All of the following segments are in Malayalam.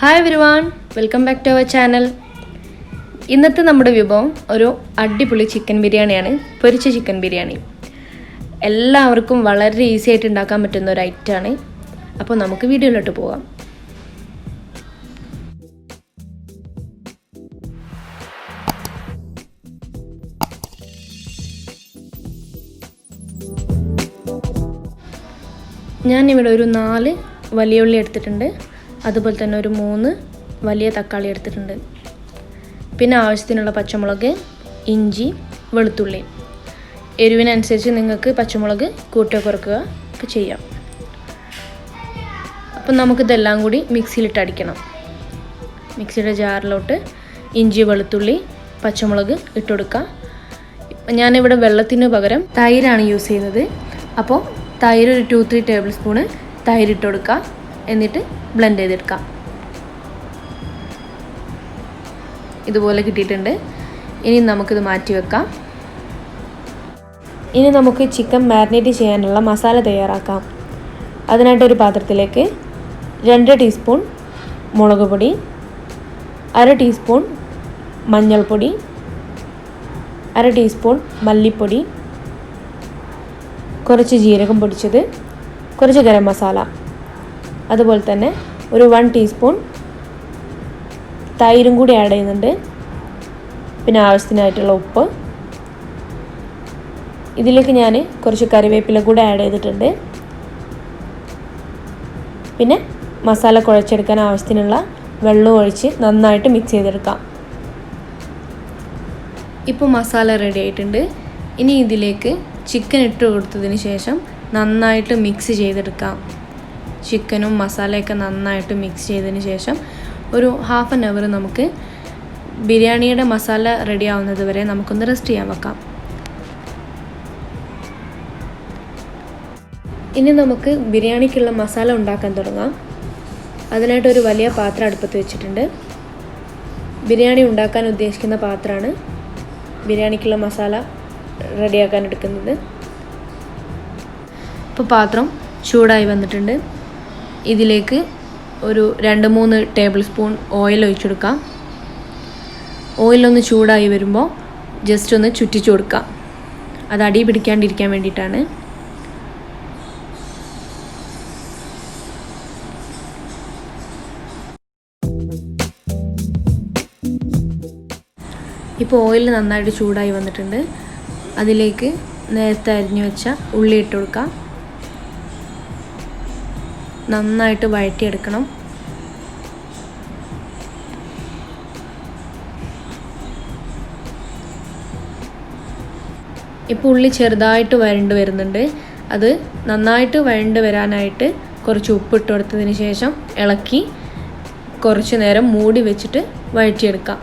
Hi everyone, welcome back to our channel. ഇന്നത്തെ നമ്മുടെ വിഭവം ഒരു അടിപൊളി ചിക്കൻ ബിരിയാണിയാണ്, പൊരിച്ച ചിക്കൻ ബിരിയാണി. എല്ലാവർക്കും വളരെ ഈസി ആയിട്ട് ഉണ്ടാക്കാൻ പറ്റുന്ന ഒരു ഐറ്റം ആണ്. അപ്പോൾ നമുക്ക് വീഡിയോയിലോട്ട് പോകാം. ഞാൻ ഇവിടെ ഒരു 4 വലിയ ഉള്ളി എടുത്തിട്ടുണ്ട്. അതുപോലെ തന്നെ ഒരു 3 വലിയ തക്കാളി എടുത്തിട്ടുണ്ട്. പിന്നെ ആവശ്യത്തിനുള്ള പച്ചമുളക്, ഇഞ്ചി, വെളുത്തുള്ളി. എരിവിനനുസരിച്ച് നിങ്ങൾക്ക് പച്ചമുളക് കൂട്ടുക കുറക്കുക ഒക്കെ ചെയ്യാം. അപ്പം നമുക്കിതെല്ലാം കൂടി മിക്സിയിലിട്ട് അടിക്കണം. മിക്സിയുടെ ജാറിലോട്ട് ഇഞ്ചി, വെളുത്തുള്ളി, പച്ചമുളക് ഇട്ട് കൊടുക്കുക. ഞാനിവിടെ വെള്ളത്തിന് പകരം തൈരാണ് യൂസ് ചെയ്യുന്നത്. അപ്പോൾ തൈര് ഒരു 2-3 ടേബിൾ സ്പൂണ് തൈര് ഇട്ട് കൊടുക്കുക. എന്നിട്ട് ബ്ലെൻഡ് ചെയ്തെടുക്കാം. ഇതുപോലെ കിട്ടിയിട്ടുണ്ട്. ഇനി നമുക്കിത് മാറ്റി വെക്കാം. ഇനി നമുക്ക് ചിക്കൻ മാരിനേറ്റ് ചെയ്യാനുള്ള മസാല തയ്യാറാക്കാം. അതിനായിട്ടൊരു പാത്രത്തിലേക്ക് 2 ടീസ്പൂൺ മുളക് പൊടി, 1/2 ടീസ്പൂൺ മഞ്ഞൾപ്പൊടി, 1/2 ടീസ്പൂൺ മല്ലിപ്പൊടി, കുറച്ച് ജീരകം പൊടിച്ചത്, കുറച്ച് ഗരം മസാല, അതുപോലെ തന്നെ ഒരു 1 ടീസ്പൂൺ തൈരും കൂടി ആഡ് ചെയ്യുന്നുണ്ട്. പിന്നെ ആവശ്യത്തിനായിട്ടുള്ള ഉപ്പ്. ഇതിലേക്ക് ഞാൻ കുറച്ച് കറിവേപ്പില കൂടി ആഡ് ചെയ്തിട്ടുണ്ട്. പിന്നെ മസാല കുഴച്ചെടുക്കാൻ ആവശ്യത്തിനുള്ള വെള്ളം ഒഴിച്ച് നന്നായിട്ട് മിക്സ് ചെയ്തെടുക്കാം. ഇപ്പോൾ മസാല റെഡി ആയിട്ടുണ്ട്. ഇനി ഇതിലേക്ക് ചിക്കൻ ഇട്ട് കൊടുത്തതിന് ശേഷം നന്നായിട്ട് മിക്സ് ചെയ്തെടുക്കാം. ചിക്കനും മസാലയൊക്കെ നന്നായിട്ട് മിക്സ് ചെയ്തതിന് ശേഷം ഒരു 1/2 hour നമുക്ക് ബിരിയാണിയുടെ മസാല റെഡി ആവുന്നത് വരെ നമുക്കൊന്ന് റെസ്റ്റ് ചെയ്യാൻ വെക്കാം. ഇനി നമുക്ക് ബിരിയാണിക്കുള്ള മസാല ഉണ്ടാക്കാൻ തുടങ്ങാം. അതിനായിട്ടൊരു വലിയ പാത്രം അടുപ്പത്ത് വെച്ചിട്ടുണ്ട്. ബിരിയാണി ഉണ്ടാക്കാൻ ഉദ്ദേശിക്കുന്ന പാത്രമാണ് ബിരിയാണിക്കുള്ള മസാല റെഡിയാക്കാൻ എടുക്കുന്നത്. ഇപ്പോൾ പാത്രം ചൂടായി വന്നിട്ടുണ്ട്. ഇതിലേക്ക് ഒരു 2-3 ടേബിൾ സ്പൂൺ ഓയിൽ ഒഴിച്ചെടുക്കാം. ഓയിലൊന്ന് ചൂടായി വരുമ്പോൾ ജസ്റ്റ് ഒന്ന് ചുറ്റിച്ചു കൊടുക്കാം. അത് അടി പിടിക്കാണ്ടിരിക്കാൻ വേണ്ടിയിട്ടാണ്. ഇപ്പോൾ ഓയിൽ നന്നായിട്ട് ചൂടായി വന്നിട്ടുണ്ട്. അതിലേക്ക് നേരത്തെ അരിഞ്ഞു വെച്ച ഉള്ളി ഇട്ട് കൊടുക്കാം. നന്നായിട്ട് വഴറ്റിയെടുക്കണം. ഇപ്പോൾ ഉള്ളി ചെറുതായിട്ട് വഴണ്ട് വരുന്നുണ്ട്. അത് നന്നായിട്ട് വഴണ്ട് വരാനായിട്ട് കുറച്ച് ഉപ്പിട്ട് കൊടുത്തതിന് ശേഷം ഇളക്കി കുറച്ച് നേരം മൂടി വെച്ചിട്ട് വഴറ്റിയെടുക്കാം.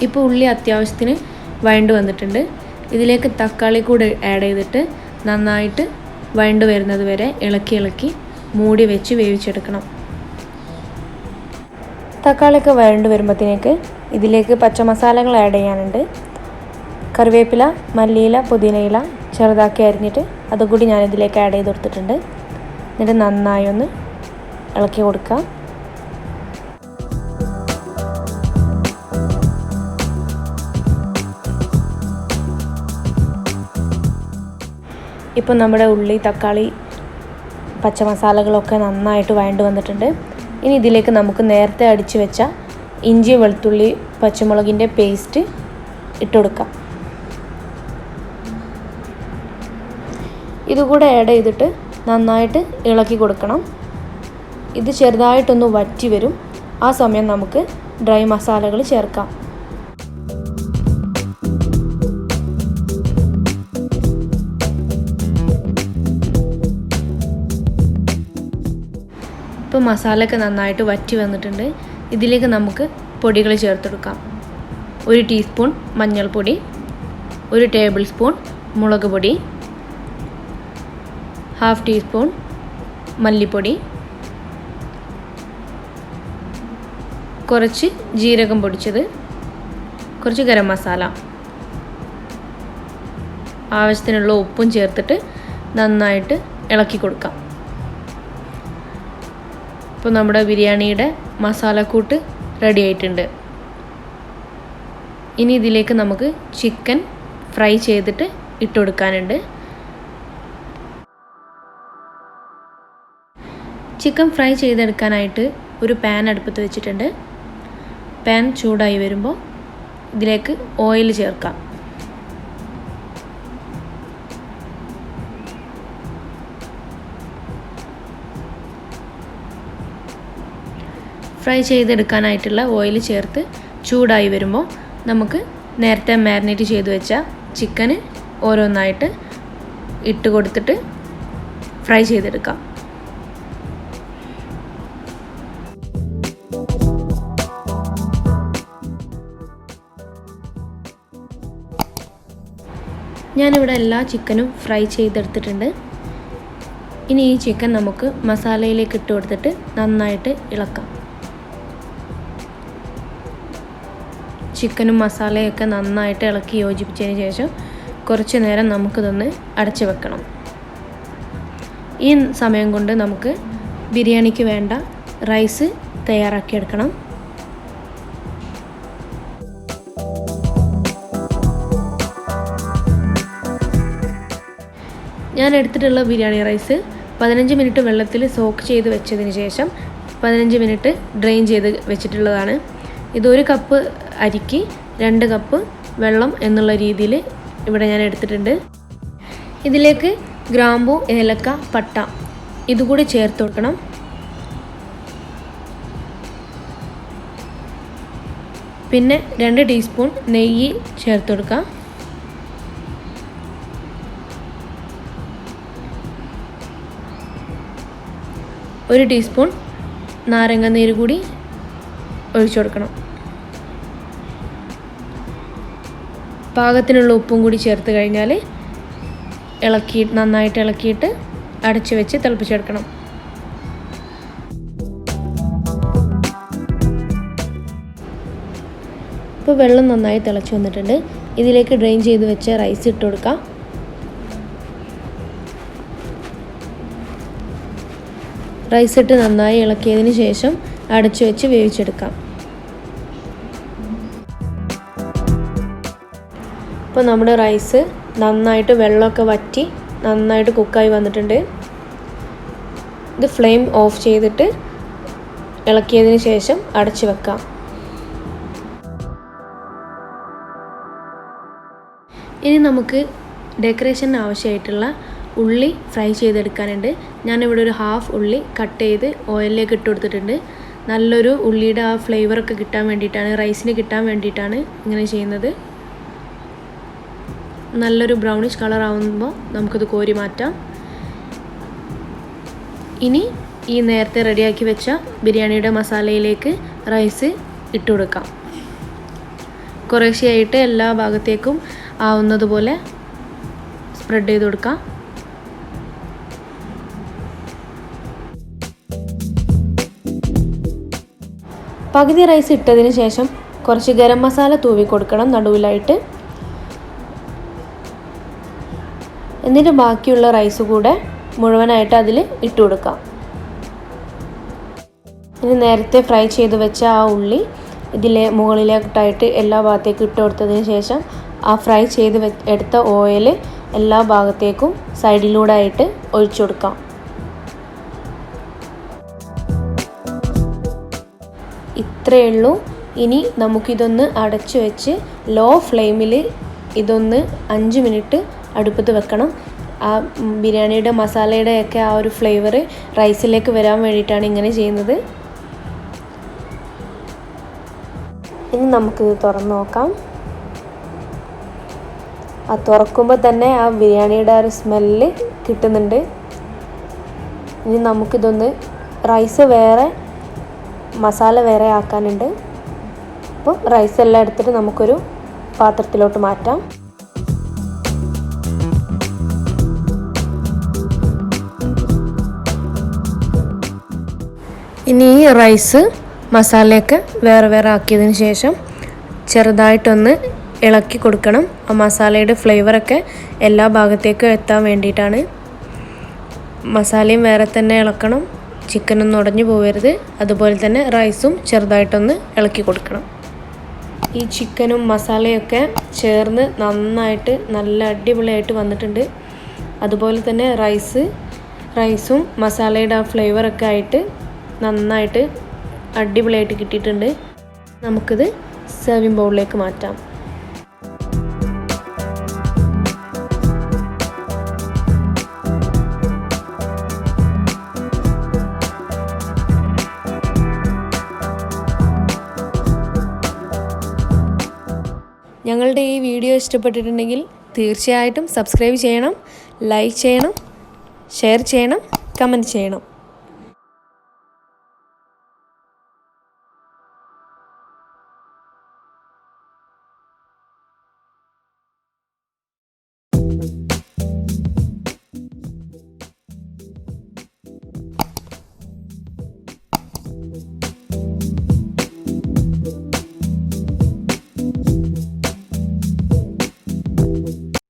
ഇപ്പോൾ ഉള്ളി അത്യാവശ്യത്തിന് വഴണ്ട് വന്നിട്ടുണ്ട്. ഇതിലേക്ക് തക്കാളി കൂടെ ആഡ് ചെയ്തിട്ട് നന്നായിട്ട് വഴണ്ട് വരുന്നത് വരെ ഇളക്കി മൂടി വെച്ച് വേവിച്ചെടുക്കണം. തക്കാളിയൊക്കെ വഴണ്ട് വരുമ്പോഴത്തേക്ക് ഇതിലേക്ക് പച്ചമസാലകൾ ആഡ് ചെയ്യാനുണ്ട്. കറിവേപ്പില, മല്ലിയില, പുതിനയില ചെറുതാക്കി അരിഞ്ഞിട്ട് അതുകൂടി ഞാനിതിലേക്ക് ആഡ് ചെയ്ത് കൊടുത്തിട്ടുണ്ട്. എന്നിട്ട് നന്നായി ഒന്ന് ഇളക്കി കൊടുക്കുക. ഇപ്പോൾ നമ്മുടെ ഉള്ളി, തക്കാളി, പച്ചമസാലകളൊക്കെ നന്നായിട്ട് വഴണ്ട് വന്നിട്ടുണ്ട്. ഇനി ഇതിലേക്ക് നമുക്ക് നേരത്തെ അടിച്ചു വെച്ച ഇഞ്ചി, വെളുത്തുള്ളി, പച്ചമുളകിൻ്റെ പേസ്റ്റ് ഇട്ട് കൊടുക്കാം. ഇതുകൂടെ ആഡ് ചെയ്തിട്ട് നന്നായിട്ട് ഇളക്കി കൊടുക്കണം. ഇത് ചെറുതായിട്ടൊന്ന് വറ്റി വരും. ആ സമയം നമുക്ക് ഡ്രൈ മസാലകൾ ചേർക്കാം. ഇപ്പോൾ മസാലയൊക്കെ നന്നായിട്ട് വറ്റി വന്നിട്ടുണ്ട്. ഇതിലേക്ക് നമുക്ക് പൊടികൾ ചേർത്തെടുക്കാം. 1 ടീസ്പൂൺ മഞ്ഞൾപ്പൊടി, 1 ടേബിൾ സ്പൂൺ മുളക് പൊടി, 1/2 ടീസ്പൂൺ മല്ലിപ്പൊടി, കുറച്ച് ജീരകം പൊടിച്ചത്, കുറച്ച് ഗരം മസാല, ആവശ്യത്തിനുള്ള ഉപ്പും ചേർത്തിട്ട് നന്നായിട്ട് ഇളക്കി കൊടുക്കാം. ഇപ്പോൾ നമ്മുടെ ബിരിയാണിയുടെ മസാലക്കൂട്ട് റെഡി ആയിട്ടുണ്ട്. ഇനി ഇതിലേക്ക് നമുക്ക് ചിക്കൻ ഫ്രൈ ചെയ്തിട്ട് ഇട്ട് കൊടുക്കാനുണ്ട്. ചിക്കൻ ഫ്രൈ ചെയ്തെടുക്കാനായിട്ട് ഒരു പാൻ അടുപ്പത്ത് വെച്ചിട്ടുണ്ട്. പാൻ ചൂടായി വരുമ്പോൾ ഇതിലേക്ക് ഓയിൽ ചേർക്കാം. ഫ്രൈ ചെയ്തെടുക്കാനായിട്ടുള്ള ഓയിൽ ചേർത്ത് ചൂടായി വരുമ്പോൾ നമുക്ക് നേരത്തെ മാരിനേറ്റ് ചെയ്ത് വെച്ച ചിക്കന് ഓരോന്നായിട്ട് ഇട്ട് കൊടുത്തിട്ട് ഫ്രൈ ചെയ്തെടുക്കാം. ഞാനിവിടെ എല്ലാ ചിക്കനും ഫ്രൈ ചെയ്തെടുത്തിട്ടുണ്ട്. ഇനി ഈ ചിക്കൻ നമുക്ക് മസാലയിലേക്ക് ഇട്ട് കൊടുത്തിട്ട് നന്നായിട്ട് ഇളക്കാം. ചിക്കനും മസാലയൊക്കെ നന്നായിട്ട് ഇളക്കി യോജിപ്പിച്ചതിന് ശേഷം കുറച്ച് നേരം നമുക്കിതൊന്ന് അടച്ചു വെക്കണം. ഈ സമയം കൊണ്ട് നമുക്ക് ബിരിയാണിക്ക് വേണ്ട റൈസ് തയ്യാറാക്കിയെടുക്കണം. ഞാൻ എടുത്തിട്ടുള്ള ബിരിയാണി റൈസ് 15 മിനിറ്റ് വെള്ളത്തിൽ സോക്ക് ചെയ്ത് വെച്ചതിന് ശേഷം 15 മിനിറ്റ് ഡ്രെയിൻ ചെയ്ത് വെച്ചിട്ടുള്ളതാണ്. ഇതൊരു കപ്പ് അരിക്ക് 2 കപ്പ് വെള്ളം എന്നുള്ള രീതിയിൽ ഇവിടെ ഞാൻ എടുത്തിട്ടുണ്ട്. ഇതിലേക്ക് ഗ്രാമ്പൂ, ഏലക്ക, പട്ട ഇതുകൂടി ചേർത്ത് കൊടുക്കണം. പിന്നെ 2 ടീസ്പൂൺ നെയ്യ് ചേർത്ത് കൊടുക്കാം. ഒരു ടീസ്പൂൺ നാരങ്ങ നീര് കൂടി ഒഴിച്ചു കൊടുക്കണം. പാകത്തിനുള്ള ഉപ്പും കൂടി ചേർത്ത് കഴിഞ്ഞാൽ നന്നായിട്ട് ഇളക്കിയിട്ട് അടച്ചു വെച്ച് തിളപ്പിച്ചെടുക്കണം. ഇപ്പോൾ വെള്ളം നന്നായി തിളച്ച് വന്നിട്ടുണ്ട്. ഇതിലേക്ക് ഡ്രെയിൻ ചെയ്ത് വെച്ച റൈസ് ഇട്ട് കൊടുക്കാം. റൈസ് ഇട്ട് നന്നായി ഇളക്കിയതിന് ശേഷം അടച്ചു വെച്ച് വേവിച്ചെടുക്കാം. ഇപ്പോൾ നമ്മുടെ റൈസ് നന്നായിട്ട് വെള്ളമൊക്കെ വറ്റി നന്നായിട്ട് കുക്കായി വന്നിട്ടുണ്ട്. ഇത് ഫ്ലെയിം ഓഫ് ചെയ്തിട്ട് ഇളക്കിയതിന് ശേഷം അടച്ചു വെക്കാം. ഇനി നമുക്ക് ഡെക്കറേഷന് ആവശ്യമായിട്ടുള്ള ഉള്ളി ഫ്രൈ ചെയ്തെടുക്കാനുണ്ട്. ഞാനിവിടെ ഒരു ഹാഫ് ഉള്ളി കട്ട് ചെയ്ത് ഓയിലിലേക്ക് ഇട്ട് കൊടുത്തിട്ടുണ്ട്. നല്ലൊരു ഉള്ളിയുടെ ആ ഫ്ലേവറൊക്കെ കിട്ടാൻ വേണ്ടിയിട്ടാണ്, റൈസിന് കിട്ടാൻ വേണ്ടിയിട്ടാണ് ഇങ്ങനെ ചെയ്യുന്നത്. നല്ലൊരു ബ്രൗണിഷ് കളർ ആവുമ്പോൾ നമുക്കിത് കോരി മാറ്റാം. ഇനി ഈ നേരത്തെ റെഡിയാക്കി വെച്ച ബിരിയാണിയുടെ മസാലയിലേക്ക് റൈസ് ഇട്ട് കൊടുക്കാം. കുറേശ്ശെയായിട്ട് എല്ലാ ഭാഗത്തേക്കും ആവുന്നതുപോലെ സ്പ്രെഡ് ചെയ്ത് കൊടുക്കാം. പകുതി റൈസ് ഇട്ടതിന് ശേഷം കുറച്ച് ഗരം മസാല തൂവി കൊടുക്കണം നടുവിലായിട്ട്. എന്നിട്ട് ബാക്കിയുള്ള റൈസ് കൂടെ മുഴുവനായിട്ട് അതിൽ ഇട്ട് കൊടുക്കാം. ഇനി നേരത്തെ ഫ്രൈ ചെയ്ത് വെച്ച ആ ഉള്ളി ഇതിലെ മുകളിലേക്കായിട്ട് എല്ലാ ഭാഗത്തേക്കും ഇട്ട് കൊടുത്തതിന് ശേഷം ആ ഫ്രൈ ചെയ്ത് എടുത്ത ഓയിൽ എല്ലാ ഭാഗത്തേക്കും സൈഡിലൂടെ ആയിട്ട് ഒഴിച്ചു കൊടുക്കാം. ഇത്രയേ ഉള്ളൂ. ഇനി നമുക്കിതൊന്ന് അടച്ചു വെച്ച് ലോ ഫ്ലെയിമിൽ ഇതൊന്ന് 5 മിനിറ്റ് അടുപ്പത്ത് വെക്കണം. ആ ബിരിയാണിയുടെ മസാലയുടെയൊക്കെ ആ ഒരു ഫ്ലേവർ റൈസിലേക്ക് വരാൻ വേണ്ടിയിട്ടാണ് ഇങ്ങനെ ചെയ്യുന്നത്. ഇനി നമുക്കിത് തുറന്ന് നോക്കാം. ആ തുറക്കുമ്പോൾ തന്നെ ആ ബിരിയാണിയുടെ ആ ഒരു സ്മെല്ല് കിട്ടുന്നുണ്ട്. ഇനി നമുക്കിതൊന്ന് റൈസ് വേറെ മസാല വേറെ ആക്കാനുണ്ട്. അപ്പോൾ റൈസ് എല്ലാം എടുത്തിട്ട് നമുക്കൊരു പാത്രത്തിലോട്ട് മാറ്റാം. ഇനി ഈ റൈസ് മസാലയൊക്കെ വേറെ വേറെ ആക്കിയതിന് ശേഷം ചെറുതായിട്ടൊന്ന് ഇളക്കി കൊടുക്കണം. ആ മസാലയുടെ ഫ്ലേവറൊക്കെ എല്ലാ ഭാഗത്തേക്കും എത്താൻ വേണ്ടിയിട്ടാണ്. മസാലയും വേറെ തന്നെ ഇളക്കണം, ചിക്കനൊന്നും ഉടഞ്ഞു പോകരുത്. അതുപോലെ തന്നെ റൈസും ചെറുതായിട്ടൊന്ന് ഇളക്കി കൊടുക്കണം. ഈ ചിക്കനും മസാലയൊക്കെ ചേർന്ന് നന്നായിട്ട് നല്ല അടിപൊളിയായിട്ട് വന്നിട്ടുണ്ട്. അതുപോലെ തന്നെ റൈസും മസാലയുടെ ആ ഫ്ലേവറൊക്കെ ആയിട്ട് നന്നായിട്ട് അടിപൊളിയായിട്ട് കിട്ടിയിട്ടുണ്ട്. നമുക്കിത് സെർവിങ് ബൗളിലേക്ക് മാറ്റാം. ഞങ്ങളുടെ ഈ വീഡിയോ ഇഷ്ടപ്പെട്ടിട്ടുണ്ടെങ്കിൽ തീർച്ചയായിട്ടും സബ്സ്ക്രൈബ് ചെയ്യണം, ലൈക്ക് ചെയ്യണം, ഷെയർ ചെയ്യണം, കമൻറ്റ് ചെയ്യണം.